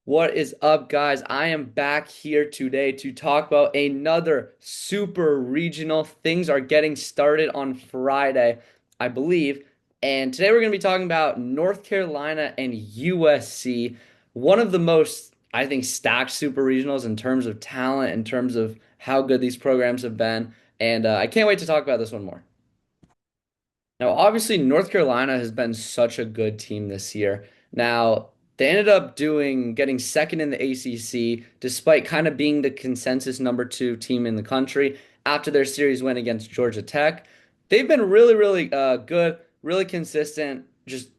What is up, guys? I am back here today to talk about another super regional. Things are getting started on Friday, I believe. And today we're going to be talking about North Carolina and USC, one of the most, I think, stacked super regionals in terms of talent, in terms of how good these programs have been. And I can't wait to talk about this one more. Now, obviously, North Carolina has been such a good team this year. Now, they ended up getting second in the ACC, despite kind of being the consensus number two team in the country after their series win against Georgia Tech. They've been really, really good, really consistent. Just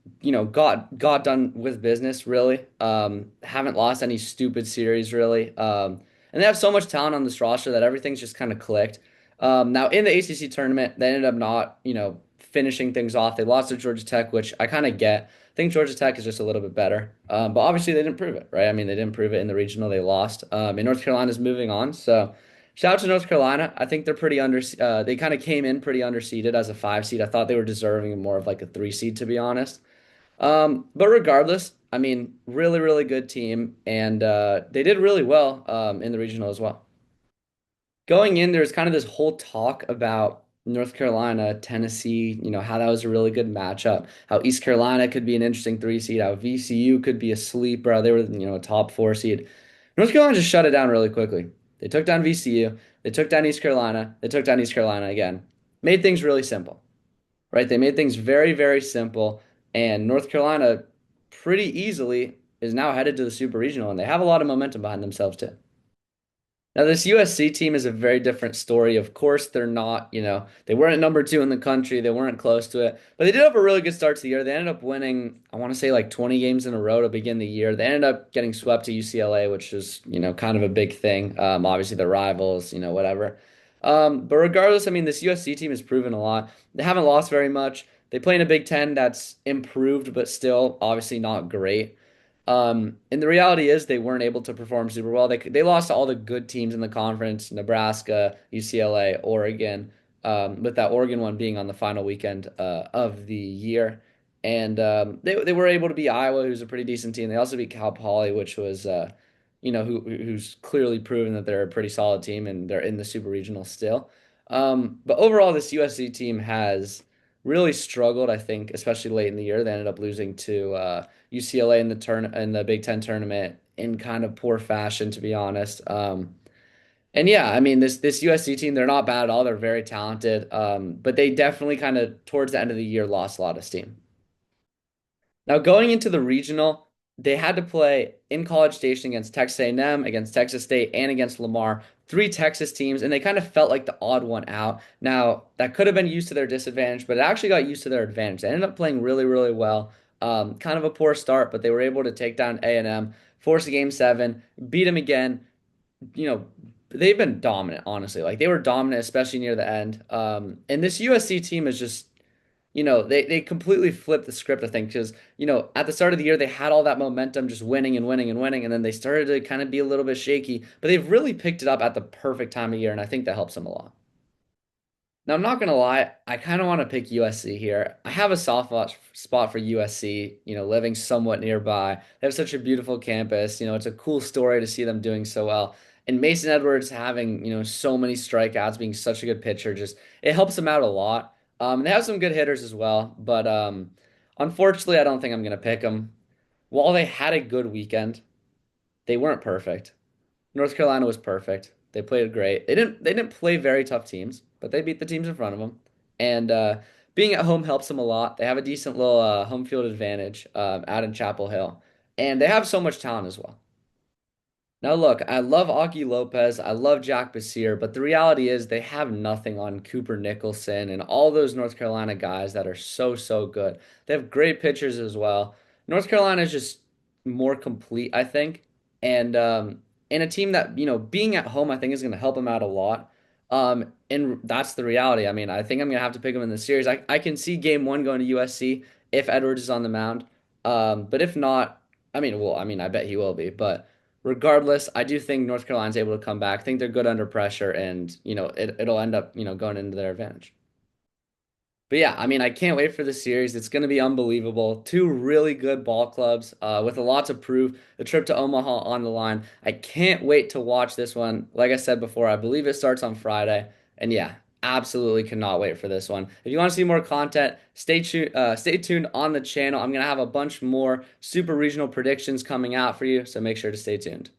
got done with business. Really, haven't lost any stupid series really. And they have so much talent on this roster that everything's just kind of clicked. Now in the ACC tournament, they ended up not, finishing things off. They lost to Georgia Tech, which I kind of get. I think Georgia Tech is just a little bit better. But obviously they didn't prove it, right? I mean, they didn't prove it in the regional. They lost. And North Carolina's moving on. So shout out to North Carolina. I think they're pretty they kind of came in pretty underseeded as a five seed. I thought they were deserving more of like a three seed, to be honest. But regardless, I mean, really, really good team. And they did really well in the regional as well. Going in, there's kind of this whole talk about North Carolina, Tennessee, how that was a really good matchup, how East Carolina could be an interesting three seed, how VCU could be a sleeper, how they were, a top four seed. North Carolina just shut it down really quickly. They took down VCU, they took down East Carolina, they took down East Carolina again. Made things really simple, right? They made things very, very simple, and North Carolina pretty easily is now headed to the Super Regional, and they have a lot of momentum behind themselves too. Now, this USC team is a very different story. Of course, they're not, they weren't number two in the country. They weren't close to it, but they did have a really good start to the year. They ended up winning, I want to say like 20 games in a row to begin the year. They ended up getting swept to UCLA, which is, kind of a big thing. Obviously, the rivals, whatever. But regardless, I mean, this USC team has proven a lot. They haven't lost very much. They play in a Big Ten that's improved, but still obviously not great. And the reality is they weren't able to perform super well. They lost to all the good teams in the conference, Nebraska, UCLA, Oregon, with that Oregon one being on the final weekend of the year. And they were able to beat Iowa, who's a pretty decent team. They also beat Cal Poly, which was who's clearly proven that they're a pretty solid team and they're in the super regional still. But overall, this USC team has really struggled, I think, especially late in the year. They ended up losing to UCLA in the Big Ten tournament in kind of poor fashion, to be honest. And yeah, I mean this USC team, they're not bad at all. They're very talented, but they definitely kind of towards the end of the year lost a lot of steam. Now going into the regional, they had to play in College Station against Texas A&M, against Texas State, and against Lamar. Three Texas teams, and they kind of felt like the odd one out. Now that could have been used to their disadvantage, but it actually got used to their advantage. They ended up playing really, really well. Kind of a poor start, but they were able to take down A&M, force a game seven, beat them again. You know, they've been dominant, honestly. Like they were dominant, especially near the end. And this USC team is just they completely flipped the script, I think, because, at the start of the year, they had all that momentum just winning and winning and winning, and then they started to kind of be a little bit shaky, but they've really picked it up at the perfect time of year, and I think that helps them a lot. Now, I'm not gonna lie, I kind of want to pick USC here. I have a spot for USC, living somewhat nearby. They have such a beautiful campus. It's a cool story to see them doing so well. And Mason Edwards having, so many strikeouts, being such a good pitcher, just it helps them out a lot. They have some good hitters as well, but unfortunately, I don't think I'm gonna pick them. While they had a good weekend, they weren't perfect. North Carolina was perfect. They played great. They didn't play very tough teams, but they beat the teams in front of them. And being at home helps them a lot. They have a decent little home field advantage out in Chapel Hill, and they have so much talent as well. Now, look, I love Aki Lopez. I love Jack Basir, but the reality is they have nothing on Cooper Nicholson and all those North Carolina guys that are so, so good. They have great pitchers as well. North Carolina is just more complete, I think. And a team that, being at home, I think is going to help them out a lot. And that's the reality. I mean, I think I'm going to have to pick them in the series. I can see game one going to USC if Edwards is on the mound. But if not, I bet he will be, but. Regardless, I do think North Carolina's able to come back. I think they're good under pressure, and it'll end up going into their advantage. But yeah, I mean, I can't wait for the series. It's going to be unbelievable. Two really good ball clubs with a lot to prove. The trip to Omaha on the line. I can't wait to watch this one. Like I said before, I believe it starts on Friday. And yeah, absolutely cannot wait for this one. If you want to see more content, stay tuned on the channel. I'm going to have a bunch more super regional predictions coming out for you, so make sure to stay tuned.